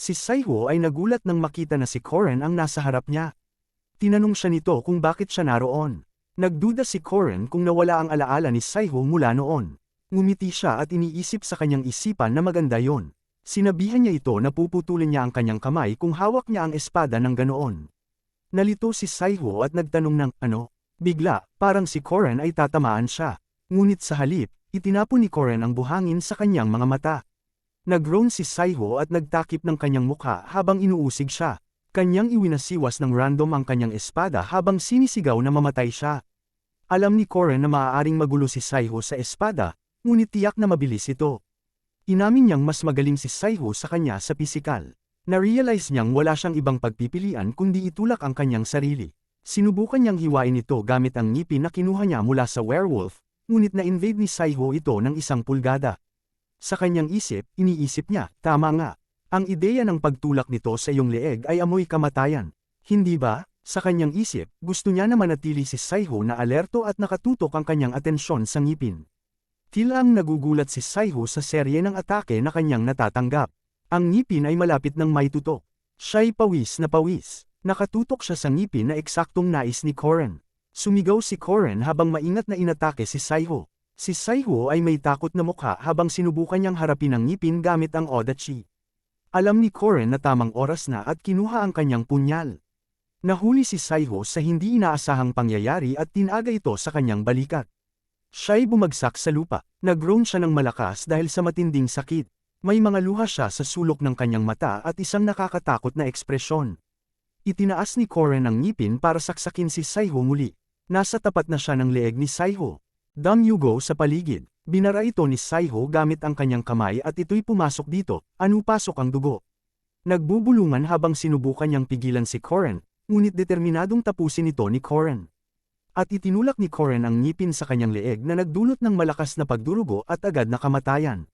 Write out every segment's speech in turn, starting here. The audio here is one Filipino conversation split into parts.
Si Saiho ay nagulat nang makita na si Koren ang nasa harap niya. Tinanong siya nito kung bakit siya naroon. Nagduda si Koren kung nawala ang alaala ni Saiho mula noon. Ngumiti siya at iniisip sa kanyang isipan na maganda yon. Sinabihan niya ito na puputulin niya ang kanyang kamay kung hawak niya ang espada ng ganoon. Nalito si Saiho at nagtanong ng, ano? Bigla, parang si Koren ay tatamaan siya. Ngunit sa halip, itinapon ni Koren ang buhangin sa kanyang mga mata. Nag-groan si Saiho at nagtakip ng kanyang mukha habang inuusig siya. Kanyang iwinasiwas ng random ang kanyang espada habang sinisigaw na mamatay siya. Alam ni Koren na maaaring magulo si Saiho sa espada, ngunit tiyak na mabilis ito. Inamin niyang mas magaling si Saiho sa kanya sa pisikal. Na-realize niyang wala siyang ibang pagpipilian kundi itulak ang kanyang sarili. Sinubukan niyang hiwain ito gamit ang ngipin na kinuha niya mula sa werewolf, ngunit na-invade ni Saiho ito ng 1 pulgada. Sa kanyang iniisip niya, tama nga. Ang ideya ng pagtulak nito sa iyong leeg ay amoy kamatayan. Hindi ba? Sa kanyang isip, gusto niya na manatili si Saiho na alerto at nakatutok ang kanyang atensyon sa ngipin. Tila ang nagugulat si Saiho sa serye ng atake na kanyang natatanggap. Ang ngipin ay malapit ng may tutok. Siya'y pawis na pawis. Nakatutok siya sa ngipin na eksaktong nais ni Koren. Sumigaw si Koren habang maingat na inatake si Saiho. Si Saiho ay may takot na mukha habang sinubukan niyang harapin ang ngipin gamit ang Odachi. Alam ni Koren na tamang oras na at kinuha ang kanyang punyal. Nahuli si Saiho sa hindi inaasahang pangyayari at tinaga ito sa kanyang balikat. Siya'y bumagsak sa lupa. Nag-groan siya ng malakas dahil sa matinding sakit. May mga luha siya sa sulok ng kanyang mata at isang nakakatakot na ekspresyon. Itinaas ni Koren ang ngipin para saksakin si Saiho muli. Nasa tapat na siya ng leeg ni Saiho. Damyugo sa paligid. Binara ito ni Saiho gamit ang kanyang kamay at ito'y pumasok dito, pasok ang dugo. Nagbubulungan habang sinubukan niyang pigilan si Koren, ngunit determinadong tapusin ito ni Koren. At itinulak ni Koren ang ngipin sa kanyang leeg na nagdulot ng malakas na pagdurugo at agad na kamatayan.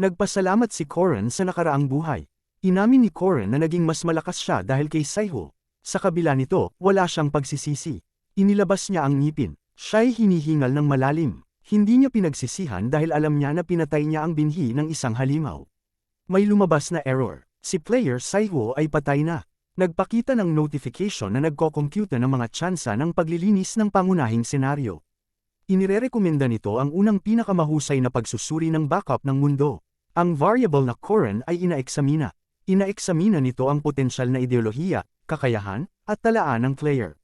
Nagpasalamat si Koren sa nakaraang buhay. Inamin ni Koren na naging mas malakas siya dahil kay Saiho. Sa kabila nito, wala siyang pagsisisi. Inilabas niya ang ngipin. Siya'y hinihingal ng malalim. Hindi niya pinagsisihan dahil alam niya na pinatay niya ang binhi ng isang halimaw. May lumabas na error. Si player Saiho ay patay na. Nagpakita ng notification na nagko-compute ng mga tsansa ng paglilinis ng pangunahing senaryo. Inirerekomenda nito ang unang pinakamahusay na pagsusuri ng backup ng mundo. Ang variable na Koren ay inaeksamina. Inaeksamina nito ang potensyal na ideolohiya, kakayahan, at talaan ng player.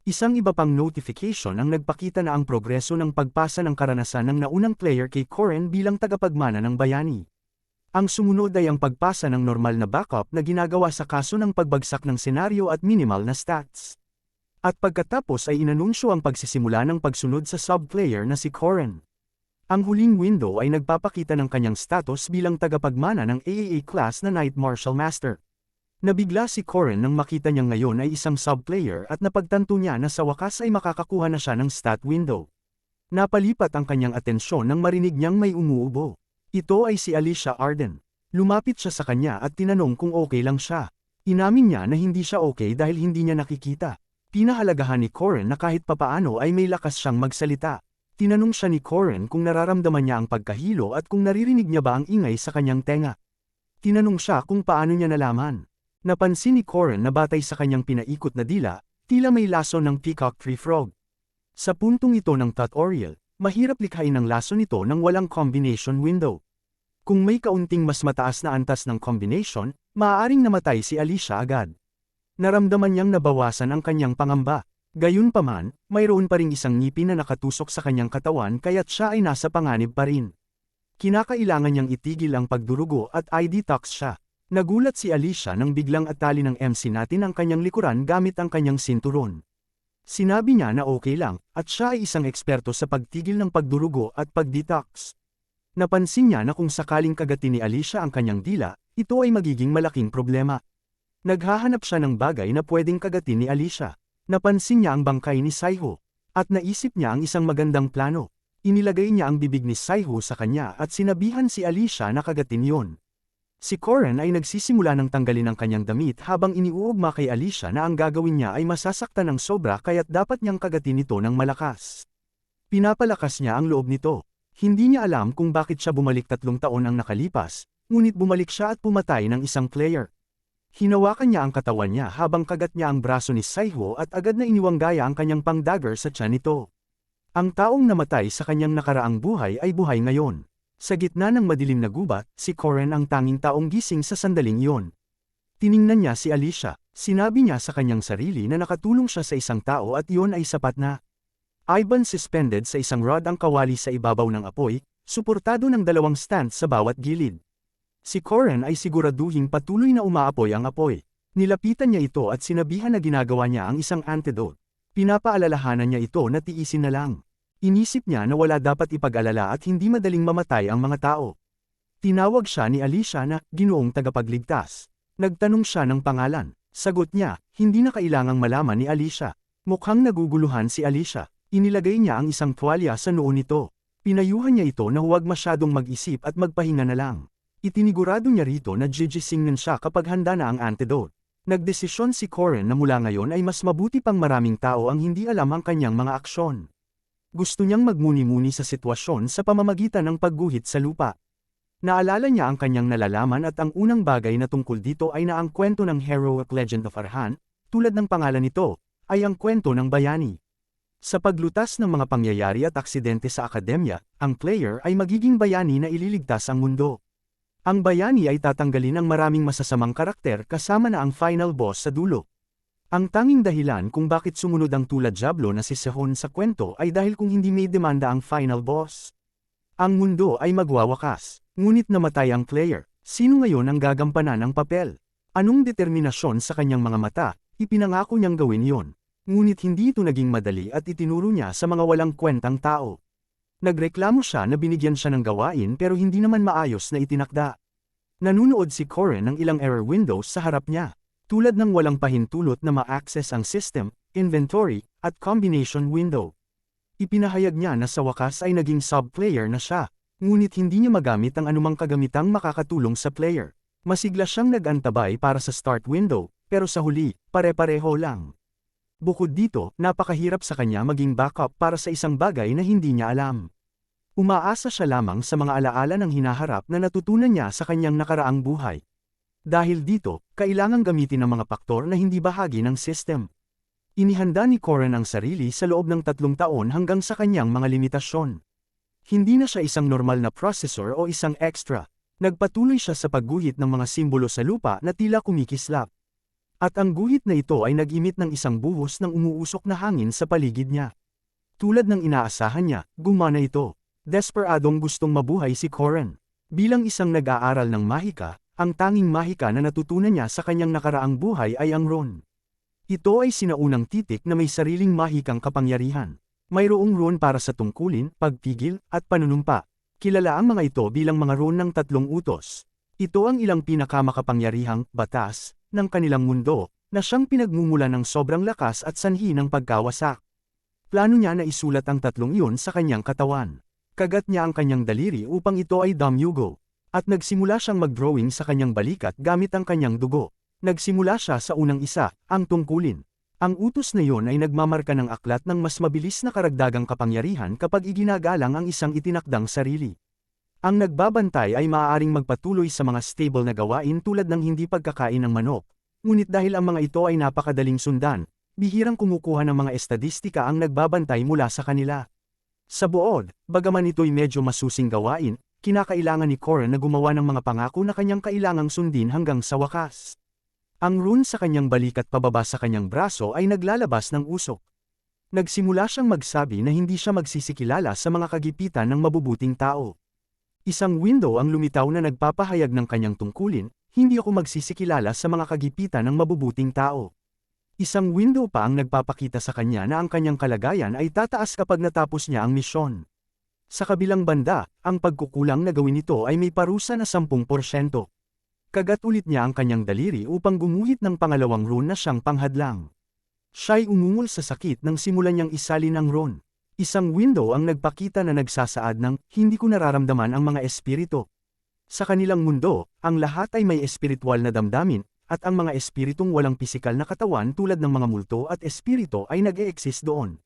Isang iba pang notification ang nagpakita na ang progreso ng pagpasa ng karanasan ng naunang player kay Koren bilang tagapagmana ng bayani. Ang sumunod ay ang pagpasa ng normal na backup na ginagawa sa kaso ng pagbagsak ng senaryo at minimal na stats. At pagkatapos ay inanunsyo ang pagsisimula ng pagsunod sa sub-player na si Koren. Ang huling window ay nagpapakita ng kanyang status bilang tagapagmana ng AAA class na Knight Martial Master. Nabigla si Koren nang makita niya ngayon ay isang sub-player at napagtanto niya na sa wakas ay makakakuha na siya ng stat window. Napalipat ang kanyang atensyon nang marinig niyang may umuubo. Ito ay si Alicia Arden. Lumapit siya sa kanya at tinanong kung okay lang siya. Inamin niya na hindi siya okay dahil hindi niya nakikita. Pinahalagahan ni Koren na kahit papaano ay may lakas siyang magsalita. Tinanong siya ni Koren kung nararamdaman niya ang pagkahilo at kung naririnig niya ba ang ingay sa kanyang tenga. Tinanong siya kung paano niya nalaman. Napansin ni Koren na batay sa kanyang pinaikot na dila, tila may laso ng peacock tree frog. Sa puntong ito ng tutorial, mahirap likhain ang laso nito nang walang combination window. Kung may kaunting mas mataas na antas ng combination, maaaring namatay si Alicia agad. Naramdaman niyang nabawasan ang kanyang pangamba. Gayunpaman, mayroon pa ring isang ngipin na nakatusok sa kanyang katawan kaya't siya ay nasa panganib pa rin. Kinakailangan niyang itigil ang pagdurugo at i-detox siya. Nagulat si Alicia nang biglang atali ng MC natin ang kanyang likuran gamit ang kanyang sinturon. Sinabi niya na okay lang, at siya ay isang eksperto sa pagtigil ng pagdurugo at pag-detox. Napansin niya na kung sakaling kagatin ni Alicia ang kanyang dila, ito ay magiging malaking problema. Naghahanap siya ng bagay na pwedeng kagatin ni Alicia. Napansin niya ang bangkay ni Saiho, at naisip niya ang isang magandang plano. Inilagay niya ang bibig ni Saiho sa kanya at sinabihan si Alicia na kagatin yon. Si Koren ay nagsisimula ng tanggalin ang kanyang damit habang iniuugma kay Alicia na ang gagawin niya ay masasaktan ng sobra kaya't dapat niyang kagatin ito ng malakas. Pinapalakas niya ang loob nito. Hindi niya alam kung bakit siya bumalik 3 taon ang nakalipas, ngunit bumalik siya at pumatay ng isang player. Hinawakan niya ang katawan niya habang kagat niya ang braso ni Saiho at agad na iniwanggaya ang kanyang pang-dagger sa tiyan nito. Ang taong namatay sa kanyang nakaraang buhay ay buhay ngayon. Sa gitna ng madilim na gubat, si Koren ang tanging taong gising sa sandaling iyon. Tiningnan niya si Alicia, sinabi niya sa kanyang sarili na nakatulong siya sa isang tao at iyon ay sapat na. Ivan suspended sa isang rod ang kawali sa ibabaw ng apoy, suportado ng 2 stand sa bawat gilid. Si Koren ay siguraduhing patuloy na umaapoy ang apoy. Nilapitan niya ito at sinabihan na ginagawa niya ang isang antidote. Pinapaalalahanan niya ito na tiisin na lang. Inisip niya na wala dapat ipag-alala at hindi madaling mamatay ang mga tao. Tinawag siya ni Alicia na Ginoong Tagapagligtas. Nagtanong siya ng pangalan. Sagot niya, hindi na kailangang malaman ni Alicia. Mukhang naguguluhan si Alicia. Inilagay niya ang isang tuwalya sa noo nito. Pinayuhan niya ito na huwag masyadong mag-isip at magpahinga na lang. Itinigurado niya rito na gigisingnan siya kapag handa na ang antidote. Nagdesisyon si Koren na mula ngayon ay mas mabuti pang maraming tao ang hindi alam ang kanyang mga aksyon. Gusto niyang magmuni-muni sa sitwasyon sa pamamagitan ng pagguhit sa lupa. Naalala niya ang kanyang nalalaman at ang unang bagay na tungkol dito ay na ang kwento ng Heroic Legend of Arhan, tulad ng pangalan nito, ay ang kwento ng bayani. Sa paglutas ng mga pangyayari at aksidente sa akademya, ang player ay magiging bayani na ililigtas ang mundo. Ang bayani ay tatanggalin ang maraming masasamang karakter kasama na ang final boss sa dulo. Ang tanging dahilan kung bakit sumunod ang tulad Diablo na si Sehun sa kwento ay dahil kung hindi may demanda ang final boss. Ang mundo ay magwawakas, ngunit namatay ang player. Sino ngayon ang gagampanan ng papel? Anong determinasyon sa kanyang mga mata? Ipinangako niyang gawin iyon. Ngunit hindi ito naging madali at itinuro niya sa mga walang kwentang tao. Nagreklamo siya na binigyan siya ng gawain pero hindi naman maayos na itinakda. Nanunood si Koren ng ilang error windows sa harap niya. Tulad ng walang pahintulot na ma-access ang system, inventory, at combination window. Ipinahayag niya na sa wakas ay naging sub-player na siya, ngunit hindi niya magamit ang anumang kagamitang makakatulong sa player. Masigla siyang nag-antabay para sa start window, pero sa huli, pare-pareho lang. Bukod dito, napakahirap sa kanya maging backup para sa isang bagay na hindi niya alam. Umaasa siya lamang sa mga alaala ng hinaharap na natutunan niya sa kanyang nakaraang buhay. Dahil dito, kailangang gamitin ang mga faktor na hindi bahagi ng system. Inihanda ni Koren ang sarili sa loob ng 3 taon hanggang sa kanyang mga limitasyon. Hindi na siya isang normal na processor o isang extra. Nagpatuloy siya sa pagguhit ng mga simbolo sa lupa na tila kumikislap. At ang guhit na ito ay nag-imit ng isang buhos ng umuusok na hangin sa paligid niya. Tulad ng inaasahan niya, gumana ito. Desperadong gustong mabuhay si Koren. Bilang isang nag-aaral ng mahika, ang tanging mahika na natutunan niya sa kanyang nakaraang buhay ay ang Ron. Ito ay sinaunang titik na may sariling mahikang kapangyarihan. Mayroong Ron para sa tungkulin, pagpigil, at panunumpa. Kilala ang mga ito bilang mga Ron ng 3 utos. Ito ang ilang pinakamakapangyarihang batas ng kanilang mundo na siyang pinagmumulan ng sobrang lakas at sanhi ng pagkawasak. Plano niya na isulat ang 3 iyon sa kanyang katawan. Kagat niya ang kanyang daliri upang ito ay Damyugo. At nagsimula siyang mag-drawing sa kanyang balikat gamit ang kanyang dugo. Nagsimula siya sa unang isa, ang tungkulin. Ang utos na iyon ay nagmamarka ng aklat ng mas mabilis na karagdagang kapangyarihan kapag iginagalang ang isang itinakdang sarili. Ang nagbabantay ay maaaring magpatuloy sa mga stable na gawain tulad ng hindi pagkakain ng manok. Ngunit dahil ang mga ito ay napakadaling sundan, bihirang kumukuha ng mga estadistika ang nagbabantay mula sa kanila. Sa buod, bagaman ito'y medyo masusing gawain, kinakailangan ni Koren na gumawa ng mga pangako na kanyang kailangang sundin hanggang sa wakas. Ang rune sa kanyang balikat pababa sa kanyang braso ay naglalabas ng usok. Nagsimula siyang magsabi na hindi siya magsisikilala sa mga kagipitan ng mabubuting tao. Isang window ang lumitaw na nagpapahayag ng kanyang tungkulin, hindi ako magsisikilala sa mga kagipitan ng mabubuting tao. Isang window pa ang nagpapakita sa kanya na ang kanyang kalagayan ay tataas kapag natapos niya ang misyon. Sa kabilang banda, ang pagkukulang na gawin ito ay may parusa na 10%. Kagat ulit niya ang kanyang daliri upang gumuhit ng pangalawang rune na siyang panghadlang. Siya'y umungol sa sakit nang simulan niyang isalin ang rune. Isang window ang nagpakita na nagsasaad ng, hindi ko nararamdaman ang mga espiritu. Sa kanilang mundo, ang lahat ay may espiritual na damdamin, at ang mga espiritong walang pisikal na katawan tulad ng mga multo at espirito ay nag-e-exist doon.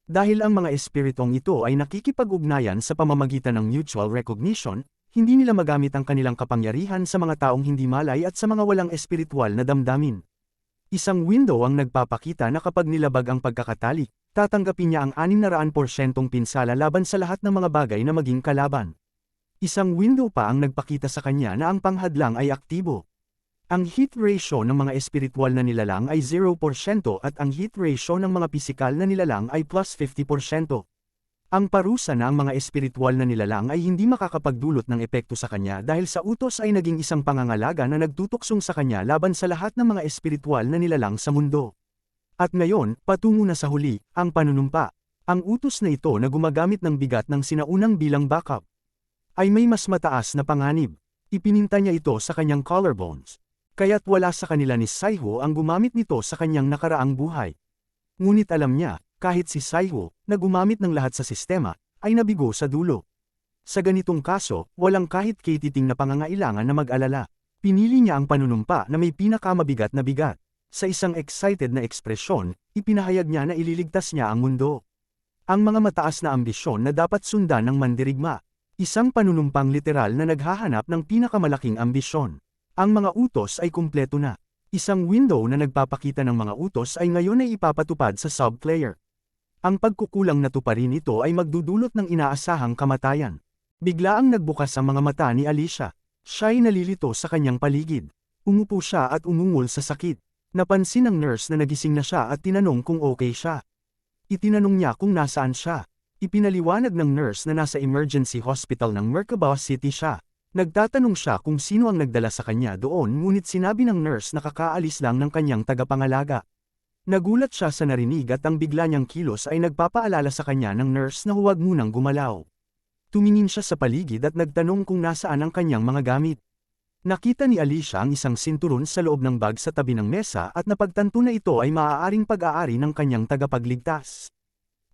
Dahil ang mga espiritong ito ay nakikipag-ugnayan sa pamamagitan ng mutual recognition, hindi nila magamit ang kanilang kapangyarihan sa mga taong hindi malay at sa mga walang espiritual na damdamin. Isang window ang nagpapakita na kapag nilabag ang pagkakatalik, tatanggapin niya ang 600% pinsala laban sa lahat ng mga bagay na maging kalaban. Isang window pa ang nagpakita sa kanya na ang panghadlang ay aktibo. Ang hit ratio ng mga espiritual na nilalang ay 0% at ang hit ratio ng mga pisikal na nilalang ay plus 50%. Ang parusa na ang mga espiritual na nilalang ay hindi makakapagdulot ng epekto sa kanya dahil sa utos ay naging isang pangangalaga na nagtutuksong sa kanya laban sa lahat ng mga espiritual na nilalang sa mundo. At ngayon, patungo na sa huli, ang panunumpa. Ang utos na ito na gumagamit ng bigat ng sinaunang bilang backup ay may mas mataas na panganib. Ipininta niya ito sa kanyang collarbones. Kaya't wala sa kanila ni Saiho ang gumamit nito sa kanyang nakaraang buhay. Ngunit alam niya, kahit si Saiho, na gumamit ng lahat sa sistema, ay nabigo sa dulo. Sa ganitong kaso, walang kahit katiting na pangangailangan na mag-alala. Pinili niya ang panunumpa na may pinakamabigat na bigat. Sa isang excited na ekspresyon, ipinahayag niya na ililigtas niya ang mundo. Ang mga mataas na ambisyon na dapat sundan ng mandirigma. Isang panunumpang literal na naghahanap ng pinakamalaking ambisyon. Ang mga utos ay kumpleto na. Isang window na nagpapakita ng mga utos ay ngayon ay ipapatupad sa sub-player. Ang pagkukulang na tuparin ito ay magdudulot ng inaasahang kamatayan. Biglaang nagbukas ang mga mata ni Alicia. Siya'y nalilito sa kanyang paligid. Umupo siya at umungol sa sakit. Napansin ng nurse na nagising na siya at tinanong kung okay siya. Itinanong niya kung nasaan siya. Ipinaliwanag ng nurse na nasa emergency hospital ng Merkaba City siya. Nagtatanong siya kung sino ang nagdala sa kanya doon ngunit sinabi ng nurse na kakaalis lang ng kanyang tagapangalaga. Nagulat siya sa narinig at ang bigla niyang kilos ay nagpapaalala sa kanya ng nurse na huwag munang gumalaw. Tumingin siya sa paligid at nagtanong kung nasaan ang kanyang mga gamit. Nakita ni Alicia ang isang sinturon sa loob ng bag sa tabi ng mesa at napagtanto na ito ay maaaring pag-aari ng kanyang tagapagligtas.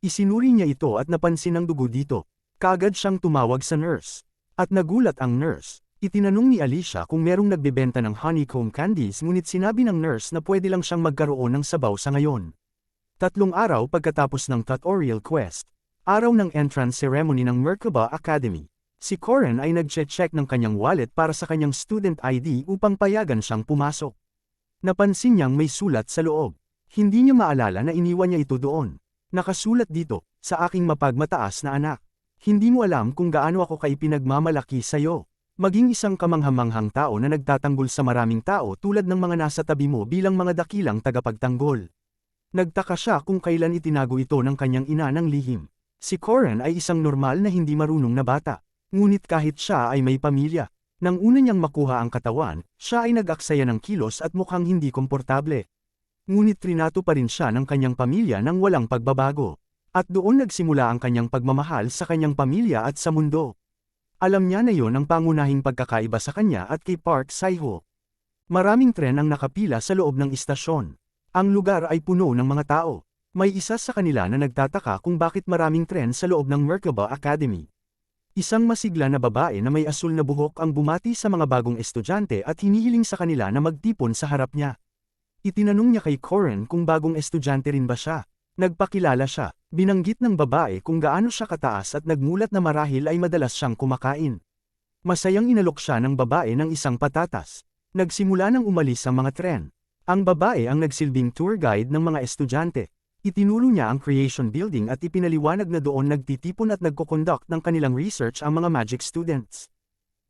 Isinuri niya ito at napansin ang dugo dito. Kaagad siyang tumawag sa nurse. At nagulat ang nurse. Itinanong ni Alicia kung merong nagbebenta ng honeycomb candies ngunit sinabi ng nurse na pwede lang siyang magkaroon ng sabaw sa ngayon. 3 araw pagkatapos ng tutorial quest, araw ng entrance ceremony ng Merkaba Academy, si Corin ay nag-check ng kanyang wallet para sa kanyang student ID upang payagan siyang pumasok. Napansin niyang may sulat sa loob. Hindi niya maalala na iniwan niya ito doon. Nakasulat dito, sa aking mapagmataas na anak. Hindi mo alam kung gaano ako kaipinagmamalaki sa'yo. Maging isang kamanghamanghang tao na nagtatanggol sa maraming tao tulad ng mga nasa tabi mo bilang mga dakilang tagapagtanggol. Nagtaka siya kung kailan itinago ito ng kanyang ina ng lihim. Si Corin ay isang normal na hindi marunong na bata. Ngunit kahit siya ay may pamilya, nang una niyang makuha ang katawan, siya ay nag-aksaya ng kilos at mukhang hindi komportable. Ngunit trinato pa rin siya ng kanyang pamilya nang walang pagbabago. At doon nagsimula ang kanyang pagmamahal sa kanyang pamilya at sa mundo. Alam niya na yon ang pangunahing pagkakaiba sa kanya at kay Park Saiho. Maraming tren ang nakapila sa loob ng istasyon. Ang lugar ay puno ng mga tao. May isa sa kanila na nagtataka kung bakit maraming tren sa loob ng Merkaba Academy. Isang masigla na babae na may asul na buhok ang bumati sa mga bagong estudyante at hinihiling sa kanila na magtipon sa harap niya. Itinanong niya kay Corin kung bagong estudyante rin ba siya. Nagpakilala siya. Binanggit ng babae kung gaano siya kataas at nagmulat na marahil ay madalas siyang kumakain. Masayang inalok siya ng babae ng isang patatas. Nagsimula nang umalis ang mga tren. Ang babae ang nagsilbing tour guide ng mga estudyante. Itinuro niya ang Creation Building at ipinaliwanag na doon nagtitipon at nagko-conduct ng kanilang research ang mga magic students.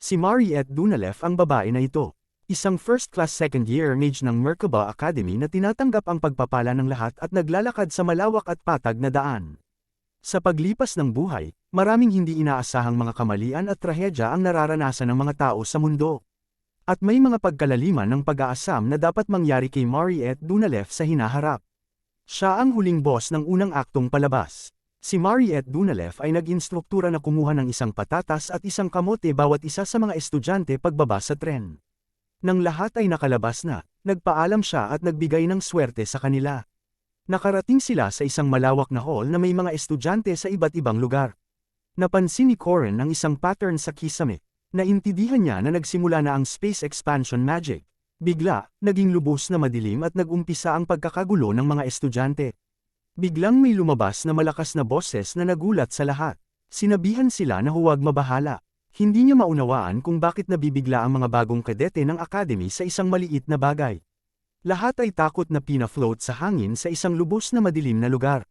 Si Mariette Dunalef ang babae na ito. Isang first-class second-year mage ng Merkaba Academy na tinatanggap ang pagpapala ng lahat at naglalakad sa malawak at patag na daan. Sa paglipas ng buhay, maraming hindi inaasahang mga kamalian at trahedya ang nararanasan ng mga tao sa mundo. At may mga pagkalaliman ng pag-aasam na dapat mangyari kay Mariette Dunalef sa hinaharap. Siya ang huling boss ng unang aktong palabas. Si Mariette Dunalef ay nag-instruktura na kumuha ng isang patatas at isang kamote bawat isa sa mga estudyante pagbaba sa tren. Nang lahat ay nakalabas na, nagpaalam siya at nagbigay ng swerte sa kanila. Nakarating sila sa isang malawak na hall na may mga estudyante sa iba't ibang lugar. Napansin ni Corin ang isang pattern sa kisame. Naintindihan niya na nagsimula na ang space expansion magic. Bigla, naging lubos na madilim at nag-umpisa ang pagkakagulo ng mga estudyante. Biglang may lumabas na malakas na boses na nagulat sa lahat. Sinabihan sila na huwag mabahala. Hindi niya maunawaan kung bakit nabibigla ang mga bagong kadete ng academy sa isang maliit na bagay. Lahat ay takot na pina-float sa hangin sa isang lubos na madilim na lugar.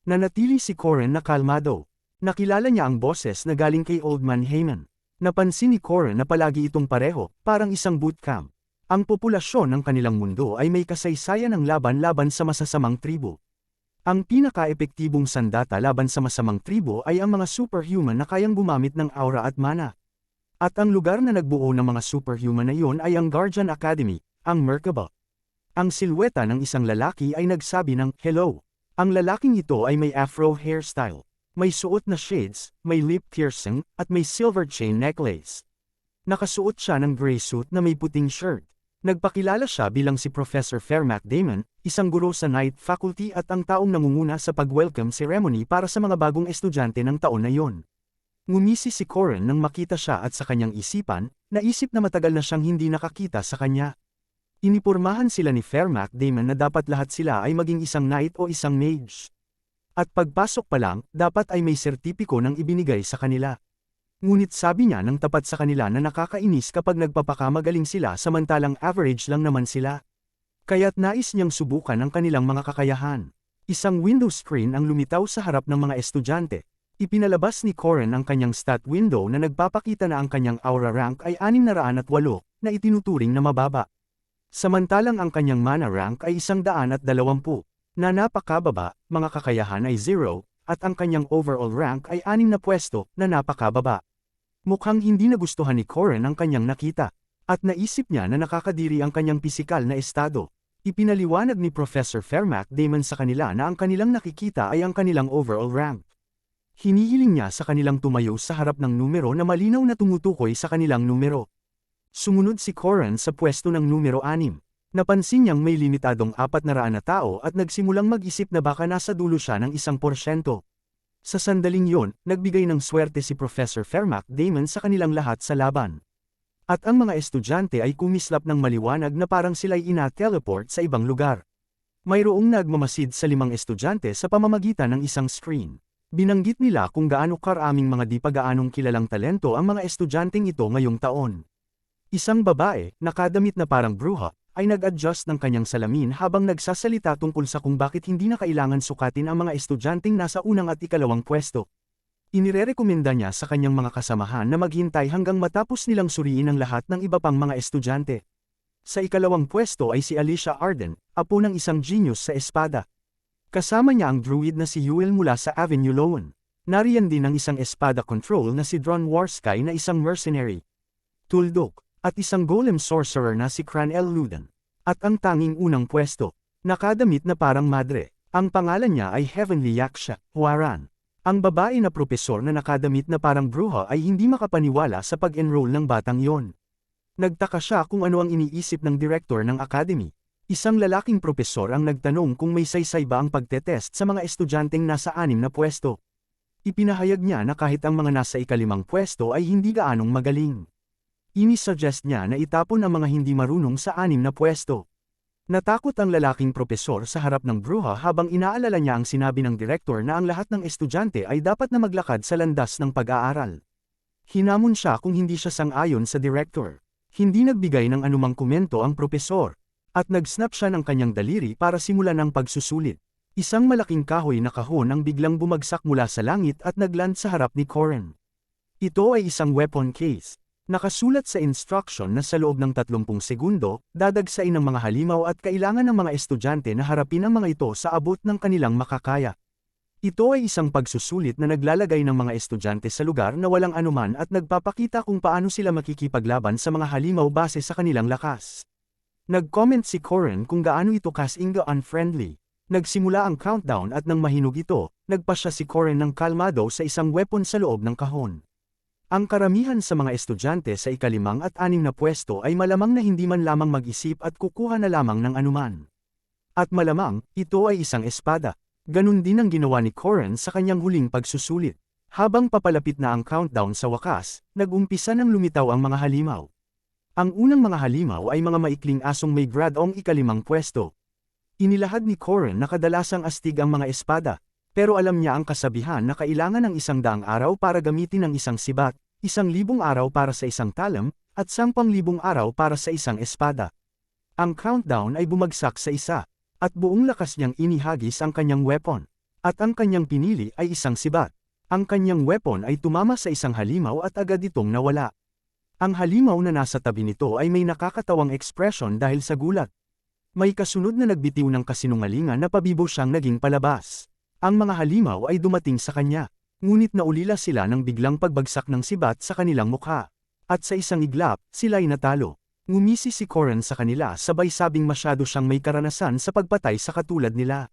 Nanatili si Corin na kalmado. Nakilala niya ang boses na galing kay Old Man Heyman. Napansin ni Corin na palagi itong pareho, parang isang bootcamp. Ang populasyon ng kanilang mundo ay may kasaysayan ng laban-laban sa masasamang tribo. Ang pinaka-epektibong sandata laban sa masamang tribo ay ang mga superhuman na kayang gumamit ng aura at mana. At ang lugar na nagbuo ng mga superhuman na iyon ay ang Guardian Academy, ang Merkaba. Ang silweta ng isang lalaki ay nagsabi ng hello. Ang lalaking ito ay may afro hairstyle, may suot na shades, may lip piercing, at may silver chain necklace. Nakasuot siya ng gray suit na may puting shirt. Nagpakilala siya bilang si Professor Fairmac Damon, isang guro sa Night Faculty at ang taong nangunguna sa pag-welcome ceremony para sa mga bagong estudyante ng taon na iyon. Ngumisi si Corin nang makita siya at sa kanyang isipan, naisip na matagal na siyang hindi nakakita sa kanya. Inipurmahan sila ni Fairmac Damon na dapat lahat sila ay maging isang knight o isang mage. At pagpasok pa lang, dapat ay may sertipiko nang ibinigay sa kanila. Ngunit sabi niya ng tapat sa kanila na nakakainis kapag nagpapakamagaling sila samantalang average lang naman sila. Kaya't nais niyang subukan ang kanilang mga kakayahan. Isang window screen ang lumitaw sa harap ng mga estudyante. Ipinalabas ni Corin ang kanyang stat window na nagpapakita na ang kanyang aura rank ay 608 na itinuturing na mababa. Samantalang ang kanyang mana rank ay 120 na napakababa, mga kakayahan ay 0, at ang kanyang overall rank ay 6 na pwesto na napakababa. Mukhang hindi nagustuhan ni Corin ang kanyang nakita, at naisip niya na nakakadiri ang kanyang pisikal na estado. Ipinaliwanag ni Professor Fairmac Damon sa kanila na ang kanilang nakikita ay ang kanilang overall rank. Hinihiling niya sa kanilang tumayo sa harap ng numero na malinaw na tumutukoy sa kanilang numero. Sumunod si Corin sa pwesto ng numero 6. Napansin niyang may limitadong 400 na tao at nagsimulang mag-isip na baka nasa dulo siya ng 1%. Sa sandaling yon, nagbigay ng swerte si Professor Fairmac Damon sa kanilang lahat sa laban. At ang mga estudyante ay kumislap ng maliwanag na parang sila'y ina-teleport sa ibang lugar. Mayroong nagmamasid sa 5 estudyante sa pamamagitan ng isang screen. Binanggit nila kung gaano karaming mga di pagaanong kilalang talento ang mga estudyanteng ito ngayong taon. Isang babae, nakadamit na parang bruha, ay nag-adjust ng kanyang salamin habang nagsasalita tungkol sa kung bakit hindi na kailangan sukatin ang mga estudyanteng nasa unang at ikalawang pwesto. Inirerekomenda niya sa kanyang mga kasamahan na maghintay hanggang matapos nilang suriin ang lahat ng iba pang mga estudyante. Sa ikalawang pwesto ay si Alicia Arden, apo ng isang genius sa espada. Kasama niya ang druid na si Yuel mula sa Avenue Lowen. Nariyan din ang isang espada control na si Dron Warsky na isang mercenary. Tuldok. At isang golem sorcerer na si Cranel Luden. At ang tanging unang pwesto, nakadamit na parang madre, ang pangalan niya ay Heavenly Yaksha, Huaran. Ang babae na propesor na nakadamit na parang bruha ay hindi makapaniwala sa pag-enroll ng batang yon. Nagtaka siya kung ano ang iniisip ng direktor ng academy. Isang lalaking propesor ang nagtanong kung may saysay ba ang pagtetest sa mga estudyanteng nasa 6 na pwesto. Ipinahayag niya na kahit ang mga nasa ika-5 pwesto ay hindi gaanong magaling. Ini-suggest niya na itapon ang mga hindi marunong sa 6 na pwesto. Natakot ang lalaking propesor sa harap ng bruha habang inaalala niya ang sinabi ng direktor na ang lahat ng estudyante ay dapat na maglakad sa landas ng pag-aaral. Hinamon siya kung hindi siya sang-ayon sa direktor. Hindi nagbigay ng anumang komento ang propesor, at nag-snap siya ng kanyang daliri para simulan ang pagsusulit. Isang malaking kahoy na kahon ang biglang bumagsak mula sa langit at nagland sa harap ni Corin. Ito ay isang weapon case. Nakasulat sa instruction na sa loob ng 30 segundo, dadagsain ng mga halimaw at kailangan ng mga estudyante na harapin ang mga ito sa abot ng kanilang makakaya. Ito ay isang pagsusulit na naglalagay ng mga estudyante sa lugar na walang anuman at nagpapakita kung paano sila makikipaglaban sa mga halimaw base sa kanilang lakas. Nag-comment si Corin kung gaano ito kasing unfriendly. Nagsimula ang countdown at nang mahinog ito, nagpasya si Corin ng kalmado sa isang weapon sa loob ng kahon. Ang karamihan sa mga estudyante sa ika-5 at 6 na pwesto ay malamang na hindi man lamang mag-isip at kukuha na lamang ng anuman. At malamang, ito ay isang espada. Ganun din ang ginawa ni Corin sa kanyang huling pagsusulit. Habang papalapit na ang countdown sa wakas, nag-umpisa ng lumitaw ang mga halimaw. Ang unang mga halimaw ay mga maikling asong may gradong ika-5 pwesto. Inilahad ni Corin na kadalasang astig ang mga espada, pero alam niya ang kasabihan na kailangan ng 100 araw para gamitin ang isang sibat. 1,000 araw para sa isang talam, at 10,000 araw para sa isang espada. Ang countdown ay bumagsak sa isa, at buong lakas niyang inihagis ang kanyang weapon. At ang kanyang pinili ay isang sibat. Ang kanyang weapon ay tumama sa isang halimaw at agad itong nawala. Ang halimaw na nasa tabi nito ay may nakakatawang ekspresyon dahil sa gulat. May kasunod na nagbitiw ng kasinungalingan na pabibo siyang naging palabas. Ang mga halimaw ay dumating sa kanya, ngunit naulila sila ng biglang pagbagsak ng sibat sa kanilang mukha. At sa isang iglap, sila'y natalo. Ngumisi si Corran sa kanila sabay sabing masyado siyang may karanasan sa pagpatay sa katulad nila.